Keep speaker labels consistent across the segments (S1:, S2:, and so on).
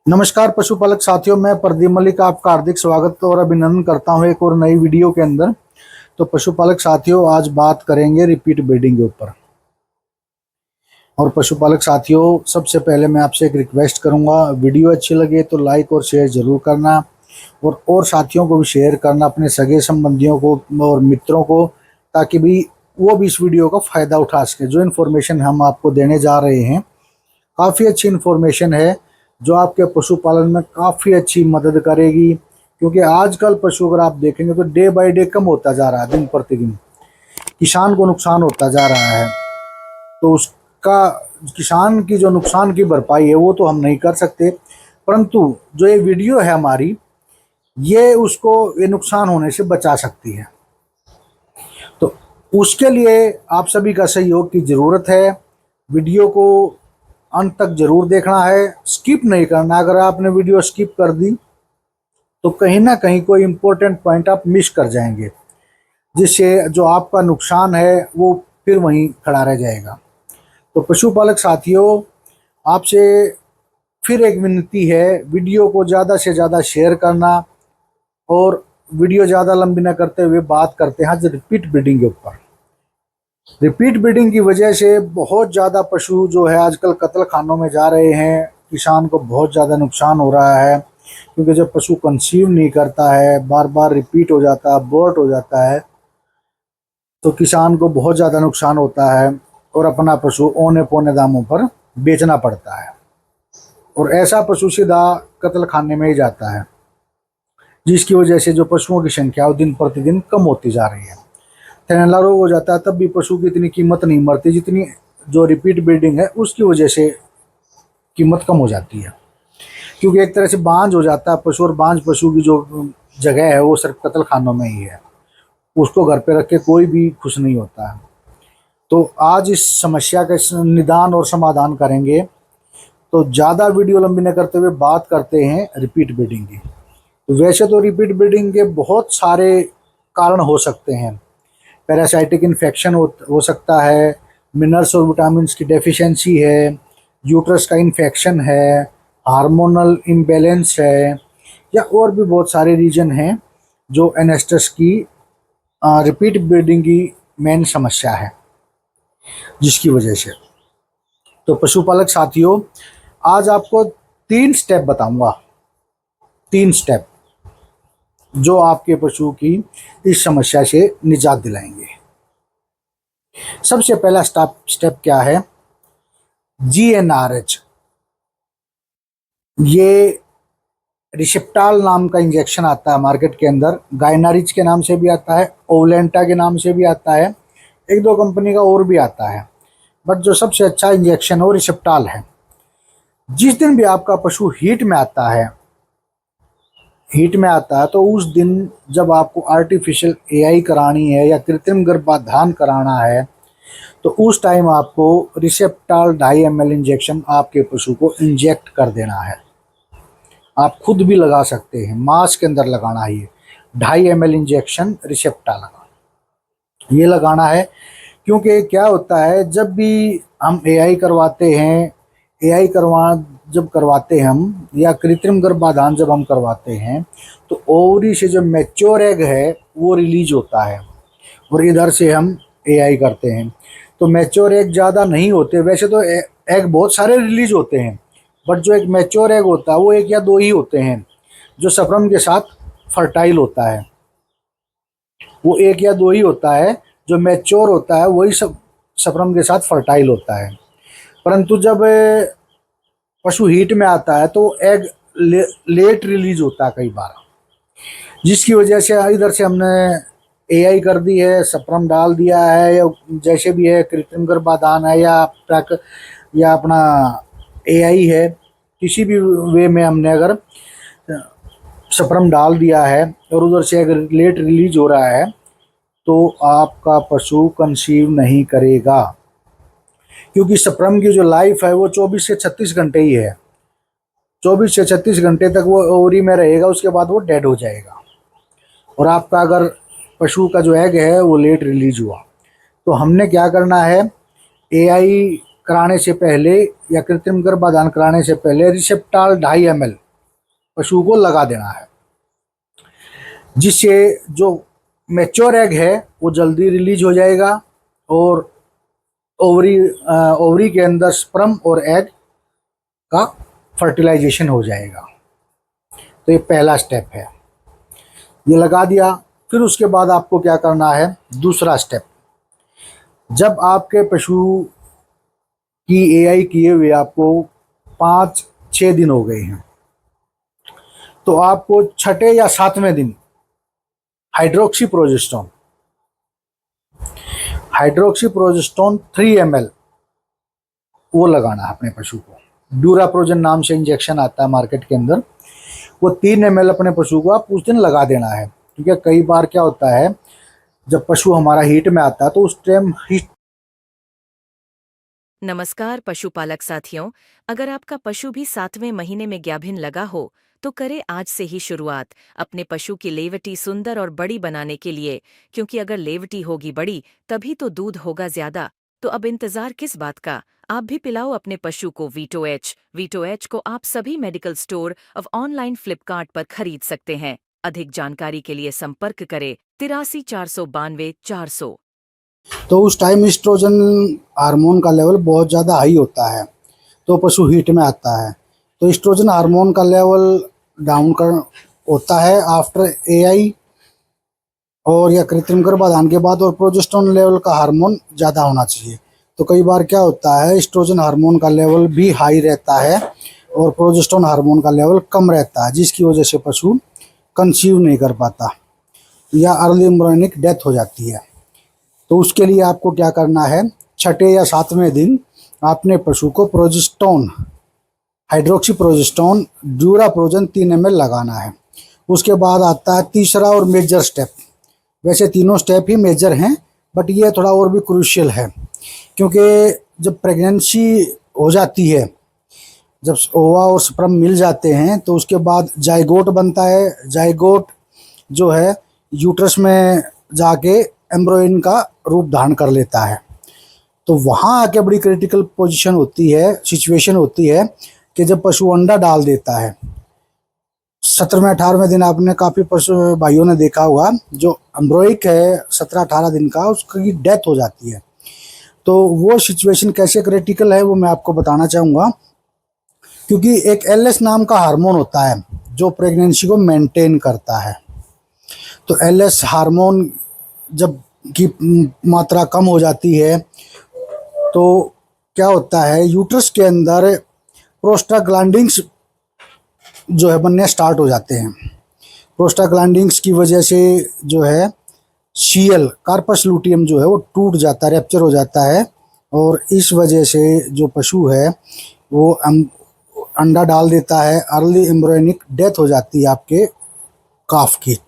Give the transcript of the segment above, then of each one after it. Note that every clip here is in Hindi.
S1: नमस्कार पशुपालक साथियों, मैं प्रदीप मलिक आपका हार्दिक स्वागत और अभिनंदन करता हूं एक और नई वीडियो के अंदर। तो पशुपालक साथियों, आज बात करेंगे रिपीट ब्रीडिंग के ऊपर। और पशुपालक साथियों, सबसे पहले मैं आपसे एक रिक्वेस्ट करूंगा, वीडियो अच्छी लगे तो लाइक और शेयर जरूर करना और साथियों को भी शेयर करना, अपने सगे संबंधियों को और मित्रों को, ताकि भी वो भी इस वीडियो का फ़ायदा उठा सके। जो इन्फॉर्मेशन हम आपको देने जा रहे हैं काफ़ी अच्छी इन्फॉर्मेशन है, जो आपके पशुपालन में काफ़ी अच्छी मदद करेगी। क्योंकि आजकल पशु अगर आप देखेंगे तो डे बाय डे कम होता जा रहा है, दिन प्रतिदिन किसान को नुकसान होता जा रहा है। तो उसका किसान की जो नुकसान की भरपाई है वो तो हम नहीं कर सकते, परंतु जो ये वीडियो है हमारी, ये उसको ये नुकसान होने से बचा सकती है। तो उसके लिए आप सभी का सहयोग की ज़रूरत है। वीडियो को अंत तक जरूर देखना है, स्किप नहीं करना। अगर आपने वीडियो स्किप कर दी तो कहीं ना कहीं कोई इम्पोर्टेंट पॉइंट आप मिस कर जाएंगे, जिससे जो आपका नुकसान है वो फिर वहीं खड़ा रह जाएगा। तो पशुपालक साथियों, आपसे फिर एक विनती है, वीडियो को ज़्यादा से ज़्यादा शेयर करना। और वीडियो ज़्यादा लंबी न करते हुए बात करते हैं आज रिपीट ब्रीडिंग के ऊपर। रिपीट ब्रीडिंग की वजह से बहुत ज़्यादा पशु जो है आजकल कत्ल खानों में जा रहे हैं। किसान को बहुत ज़्यादा नुकसान हो रहा है, क्योंकि जब पशु कंसीव नहीं करता है, बार बार रिपीट हो जाता है, अबॉर्ट हो जाता है, तो किसान को बहुत ज़्यादा नुकसान होता है और अपना पशु औने पौने दामों पर बेचना पड़ता है। और ऐसा पशु सीधा कत्ल खाने में ही जाता है, जिसकी वजह से जो पशुओं की संख्या वो दिन प्रतिदिन कम होती जा रही है। थैलेला रोग हो जाता है, तब भी पशु की इतनी कीमत नहीं मरती जितनी जो रिपीट ब्रीडिंग है उसकी वजह से कीमत कम हो जाती है। क्योंकि एक तरह से बांझ हो जाता है पशु, और बांझ पशु की जो जगह है वो सिर्फ कत्ल खानों में ही है। उसको घर पे रख के कोई भी खुश नहीं होता है। तो आज इस समस्या का निदान और समाधान करेंगे। तो ज़्यादा वीडियो लंबी न करते हुए बात करते हैं रिपीट ब्रीडिंग की। तो वैसे तो रिपीट ब्रीडिंग के बहुत सारे कारण हो सकते हैं। पैरासाइटिक इन्फेक्शन हो सकता है, मिनरल्स और विटामिन्स की डेफिशिएंसी है, यूट्रस का इन्फेक्शन है, हार्मोनल इम्बैलेंस है, या और भी बहुत सारे रीजन हैं जो एनेस्टस की रिपीट ब्रीडिंग की मेन समस्या है, जिसकी वजह से। तो पशुपालक साथियों, आज आपको 3 स्टेप बताऊंगा, 3 स्टेप जो आपके पशु की इस समस्या से निजात दिलाएंगे। सबसे पहला स्टेप क्या है? GnRH। ये रिसेप्टाल नाम का इंजेक्शन आता है मार्केट के अंदर। गाइनारिच के नाम से भी आता है, ओवलेंटा के नाम से भी आता है, एक दो कंपनी का और भी आता है, बट जो सबसे अच्छा इंजेक्शन है वो रिसेप्टाल है। जिस दिन भी आपका पशु हीट में आता है, तो उस दिन जब आपको आर्टिफिशियल AI करानी है या कृत्रिम गर्भाधान कराना है, तो उस टाइम आपको रिसेप्टाल 2.5 ml इंजेक्शन आपके पशु को इंजेक्ट कर देना है। आप खुद भी लगा सकते हैं, मांस के अंदर लगाना है। 2.5 ml इंजेक्शन रिसेप्टाल ये लगाना है। क्योंकि क्या होता है, जब भी हम AI करवाते हैं, जब करवाते हैं हम, या कृत्रिम गर्भाधान जब हम करवाते हैं, तो ओवरी से जो मैच्योर एग है वो रिलीज होता है, और इधर से हम AI करते हैं। तो मैच्योर एग ज़्यादा नहीं होते, वैसे तो एग बहुत सारे रिलीज होते हैं, बट जो एक मैच्योर एग होता है वो 1 या 2 ही होते हैं जो स्पर्म के साथ फर्टाइल होता है। वो 1 या 2 ही होता है जो मैच्योर होता है, वही सब स्पर्म के साथ फर्टाइल होता है। परंतु जब पशु हीट में आता है तो एग लेट रिलीज होता है कई बार, जिसकी वजह से इधर से हमने AI कर दी है, स्पर्म डाल दिया है, या जैसे भी है, कृत्रिम गर्भाधान है या अपना AI है, किसी भी वे में हमने अगर स्पर्म डाल दिया है और उधर से अगर लेट रिलीज हो रहा है, तो आपका पशु कंसीव नहीं करेगा। क्योंकि स्पर्म की जो लाइफ है वो 24 से 36 घंटे ही है। 24 से 36 घंटे तक वो ओवरी में रहेगा, उसके बाद वो डेड हो जाएगा। और आपका अगर पशु का जो एग है वो लेट रिलीज हुआ, तो हमने क्या करना है, AI कराने से पहले या कृत्रिम गर्भाधान कराने से पहले रिसेप्टाल 2.5 ml पशु को लगा देना है, जिससे जो मैच्योर एग है वो जल्दी रिलीज हो जाएगा और ओवरी के अंदर स्पर्म और एग का फर्टिलाइजेशन हो जाएगा। तो ये पहला स्टेप है, ये लगा दिया। फिर उसके बाद आपको क्या करना है, दूसरा स्टेप, जब आपके पशु की एआई किए हुए आपको 5-6 दिन हो गए हैं, तो आपको छठे या 7वें दिन हाइड्रोक्सीप्रोजेस्टोन 3 ml वो लगाना है अपने पशु को। ड्यूराप्रोजन नाम से इंजेक्शन आता है मार्केट के अंदर, वो 3 ml अपने पशु को आप उस दिन लगा देना है। ठीक है, कई बार क्या होता है, जब पशु हमारा हीट में आता है तो उस टाइम हीट।
S2: नमस्कार पशुपालक साथियों, अगर आपका पशु भी 7वें महीने में गाभिन लगा हो तो करें आज से ही शुरुआत अपने पशु की लेवटी सुंदर और बड़ी बनाने के लिए, क्योंकि अगर लेवटी होगी बड़ी तभी तो दूध होगा ज्यादा। तो अब इंतजार किस बात का, आप भी पिलाओ अपने पशु को वीटो एच को आप सभी मेडिकल स्टोर और ऑनलाइन फ्लिपकार्ट पर खरीद सकते हैं। अधिक जानकारी के लिए संपर्क करें 83 492 400।
S1: तो उस टाइम ईस्ट्रोजन हार्मोन का लेवल बहुत ज़्यादा हाई होता है, तो पशु हीट में आता है। तो ईस्ट्रोजन हार्मोन का लेवल डाउन कर होता है आफ्टर एआई और या कृत्रिम गर्भाधान के बाद, और प्रोजेस्टेरोन लेवल का हार्मोन ज़्यादा होना चाहिए। तो कई बार क्या होता है, ईस्ट्रोजन हार्मोन का लेवल भी हाई रहता है और प्रोजेस्टेरोन हार्मोन का लेवल कम रहता है, जिसकी वजह से पशु कंसीव नहीं कर पाता या अर्ली एम्ब्रियोनिक डेथ हो जाती है। तो उसके लिए आपको क्या करना है, छठे या 7वें दिन आपने पशु को प्रोजेस्टेरोन हाइड्रोक्सीप्रोजेस्टेरोन ड्यूराप्रोजन 3 ml लगाना है। उसके बाद आता है तीसरा और मेजर स्टेप। वैसे तीनों स्टेप ही मेजर हैं, बट ये थोड़ा और भी क्रूशियल है, क्योंकि जब प्रेगनेंसी हो जाती है, जब ओवा और स्पर्म मिल जाते हैं, तो उसके बाद जाइगोट बनता है। जाइगोट जो है यूट्रस में जाके एम्ब्रियो का रूप धारण कर लेता है। तो वहाँ आके बड़ी क्रिटिकल पोजीशन होती है, सिचुएशन होती है कि जब पशु अंडा डाल देता है 17वें 18वें दिन, आपने काफ़ी पशु भाइयों ने देखा होगा, जो एम्ब्रियोइक है 17-18 दिन का, उसकी डेथ हो जाती है। तो वो सिचुएशन कैसे क्रिटिकल है वो मैं आपको बताना चाहूँगा, क्योंकि एक एलएस नाम का हार्मोन होता है जो प्रेगनेंसी को मेंटेन करता है। तो एलएस हार्मोन जब की मात्रा कम हो जाती है तो क्या होता है, यूट्रस के अंदर प्रोस्टाग्लैंडिन्स जो है बनने स्टार्ट हो जाते हैं। प्रोस्टाग्लैंडिन्स की वजह से जो है सीएल कार्पस लूटियम जो है वो टूट जाता है, रैप्चर हो जाता है, और इस वजह से जो पशु है वो अंडा डाल देता है। अर्ली एम्ब्रियोनिक डेथ हो जाती है आपके काफ की,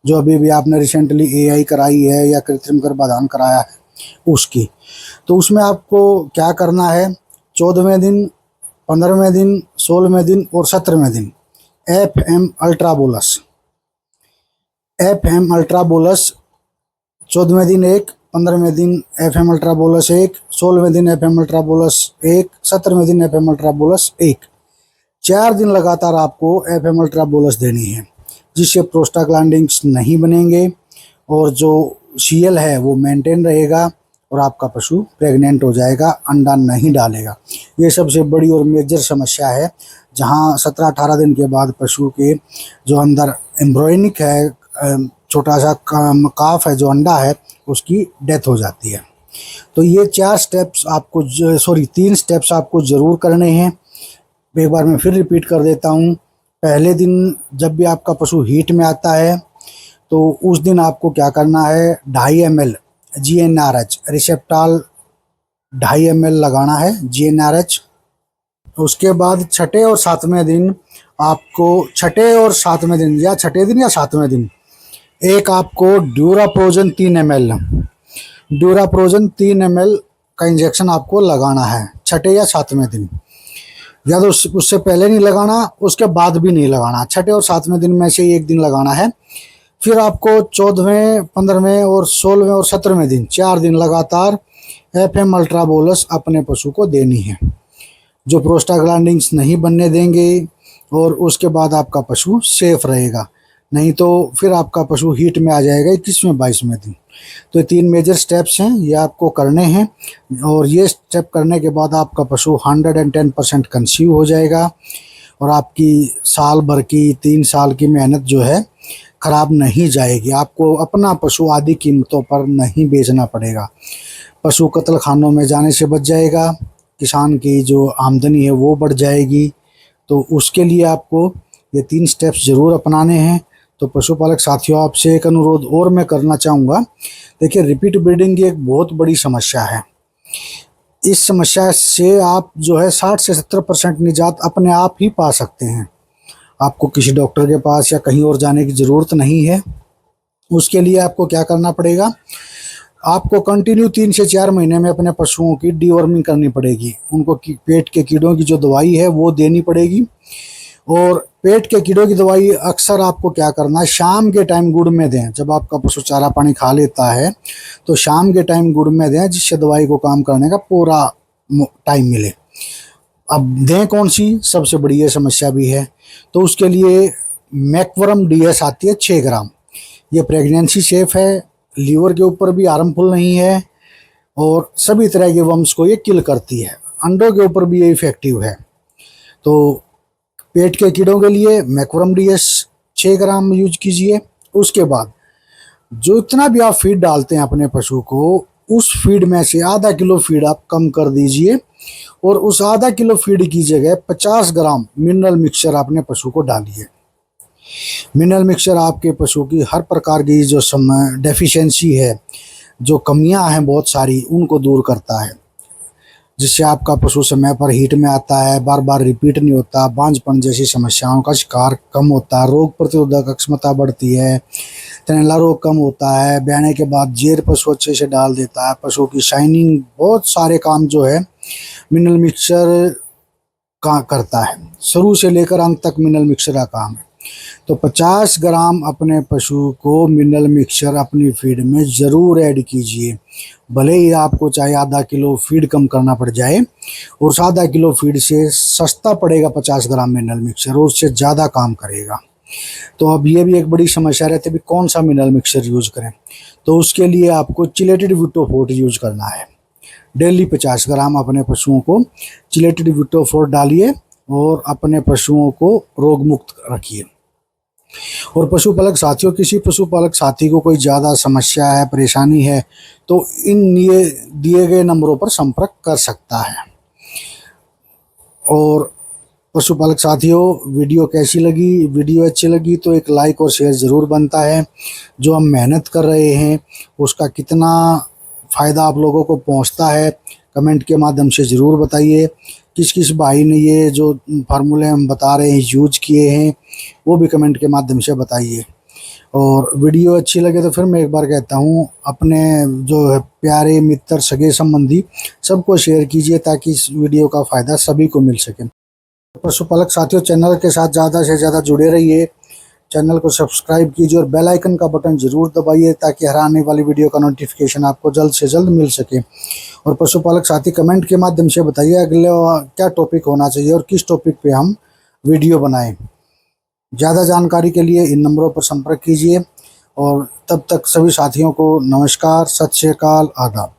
S1: जो अभी भी आपने रिसेंटली एआई कराई है या कृत्रिम गर्भाधान कराया है उसकी। तो उसमें आपको क्या करना है, 14वें दिन, 15वें दिन, 16वें दिन और 17वें दिन FM अल्ट्राबोलस 14वें दिन 1, 15वें दिन FM अल्ट्राबोलस 1, 16वें दिन FM अल्ट्राबोलस 1, 17वें दिन FM अल्ट्राबोलस 1। 4 दिन लगातार आपको FM अल्ट्राबोलस देनी है, जिससे प्रोस्टाग्लैंडिन्स नहीं बनेंगे और जो सीएल है वो मेंटेन रहेगा और आपका पशु प्रेग्नेंट हो जाएगा, अंडा नहीं डालेगा। ये सबसे बड़ी और मेजर समस्या है, जहां 17-18 दिन के बाद पशु के जो अंदर एम्ब्रियोनिक है, छोटा सा काफ है जो अंडा है, उसकी डेथ हो जाती है। तो ये 4 स्टेप्स आपको 3 स्टेप्स आपको ज़रूर करने हैं। एक बार मैं फिर रिपीट कर देता हूँ। पहले दिन जब भी आपका पशु हीट में आता है तो उस दिन आपको क्या करना है, 2.5 ml GnRH रिसेप्टाल 2.5 ml लगाना है GnRH। उसके बाद छठे और 7वें दिन आपको, छठे और 7वें दिन या छठे दिन या 7वें दिन एक आपको ड्यूराप्रोजन 3 ml का इंजेक्शन आपको लगाना है छठे या 7वें दिन, या तो उससे पहले नहीं लगाना, उसके बाद भी नहीं लगाना। छठे और 7वें दिन में से एक दिन लगाना है। फिर आपको 14वें, 15वें और 16वें और 17वें दिन 4 दिन लगातार FM अल्ट्रा बोलस अपने पशु को देनी है, जो प्रोस्टाग्लैंडिन्स नहीं बनने देंगे और उसके बाद आपका पशु सेफ रहेगा। नहीं तो फिर आपका पशु हीट में आ जाएगा 21वें 22वें दिन। तो ये 3 मेजर स्टेप्स हैं, ये आपको करने हैं और ये स्टेप करने के बाद आपका पशु 110% कंसीव हो जाएगा और आपकी साल भर की 3 साल की मेहनत जो है खराब नहीं जाएगी। आपको अपना पशु आधी कीमतों पर नहीं बेचना पड़ेगा, पशु कत्ल खानों में जाने से बच जाएगा, किसान की जो आमदनी है वो बढ़ जाएगी। तो उसके लिए आपको ये 3 स्टेप्स ज़रूर अपनाने हैं। तो पशुपालक साथियों, आपसे एक अनुरोध और मैं करना चाहूँगा। देखिए, रिपीट ब्रीडिंग एक बहुत बड़ी समस्या है। इस समस्या से आप जो है 60 से 70% निजात अपने आप ही पा सकते हैं। आपको किसी डॉक्टर के पास या कहीं और जाने की ज़रूरत नहीं है। उसके लिए आपको क्या करना पड़ेगा, आपको कंटिन्यू 3 से 4 महीने में अपने पशुओं की डीवर्मिंग करनी पड़ेगी। उनको पेट के कीड़ों की जो दवाई है वो देनी पड़ेगी। और पेट के कीड़ों की दवाई अक्सर आपको क्या करना है, शाम के टाइम गुड़ में दें। जब आपका पशु चारा पानी खा लेता है तो शाम के टाइम गुड़ में दें, जिससे दवाई को काम करने का पूरा टाइम मिले। अब दें कौन सी, सबसे बड़ी ये समस्या भी है। तो उसके लिए मैकवरम DS आती है 6 ग्राम। ये प्रेगनेंसी सेफ है, लीवर के ऊपर भी हार्मफुल नहीं है और सभी तरह के वर्म्स को ये किल करती है। अंडों के ऊपर भी ये इफेक्टिव है। तो पेट के कीड़ों के लिए मैकवरम DS 6 ग्राम यूज कीजिए। उसके बाद जो इतना भी आप फीड डालते हैं अपने पशु को, उस फीड में से आधा किलो फीड आप कम कर दीजिए और उस आधा किलो फीड की जगह 50 ग्राम मिनरल मिक्सचर अपने पशु को डालिए। मिनरल मिक्सचर आपके पशु की हर प्रकार की जो डेफिशिएंसी है, जो कमियां हैं बहुत सारी, उनको दूर करता है, जिससे आपका पशु समय पर हीट में आता है, बार बार रिपीट नहीं होता, बांझपन जैसी समस्याओं का शिकार कम होता है, रोग प्रतिरोधक क्षमता बढ़ती है, तनेला रोग कम होता है, ब्याने के बाद जेर पशु अच्छे से डाल देता है, पशु की शाइनिंग, बहुत सारे काम जो है मिनरल मिक्सचर का करता है। शुरू से लेकर अंत तक मिनरल मिक्सचर का काम है। तो 50 ग्राम अपने पशु को मिनरल मिक्सचर अपनी फीड में ज़रूर ऐड कीजिए। भले ही आपको चाहे आधा किलो फीड कम करना पड़ जाए, और उस आधा किलो फीड से सस्ता पड़ेगा 50 ग्राम मिनरल मिक्सचर, और उससे ज़्यादा काम करेगा। तो अब ये भी एक बड़ी समस्या रहती है भी कौन सा मिनरल मिक्सचर यूज़ करें। तो उसके लिए आपको चिलेटेड विटोफोर्ट यूज करना है। डेली 50 ग्राम अपने पशुओं को चिलेटेड विटोफोर्ट डालिए और अपने पशुओं को रोग मुक्त रखिए। और पशुपालक साथियों, किसी पशुपालक साथी को कोई ज़्यादा समस्या है, परेशानी है, तो इन ये दिए गए नंबरों पर संपर्क कर सकता है। और पशुपालक साथियों, वीडियो कैसी लगी? वीडियो अच्छी लगी तो एक लाइक और शेयर ज़रूर बनता है। जो हम मेहनत कर रहे हैं उसका कितना फ़ायदा आप लोगों को पहुंचता है, कमेंट के माध्यम से ज़रूर बताइए। किस किस भाई ने ये जो फार्मूले हम बता रहे हैं यूज किए हैं, वो भी कमेंट के माध्यम से बताइए। और वीडियो अच्छी लगे तो फिर मैं एक बार कहता हूँ, अपने जो है प्यारे मित्र, सगे संबंधी, सबको शेयर कीजिए ताकि इस वीडियो का फ़ायदा सभी को मिल सके। पशुपालक साथियों, चैनल के साथ ज़्यादा से ज़्यादा जुड़े रहिए, चैनल को सब्सक्राइब कीजिए और बेल आइकन का बटन ज़रूर दबाइए ताकि हर आने वाली वीडियो का नोटिफिकेशन आपको जल्द से जल्द मिल सके। और पशुपालक साथी, कमेंट के माध्यम से बताइए अगले क्या टॉपिक होना चाहिए और किस टॉपिक पे हम वीडियो बनाएं। ज़्यादा जानकारी के लिए इन नंबरों पर संपर्क कीजिए। और तब तक सभी साथियों को नमस्कार, सत श्री अकाल, आदाब।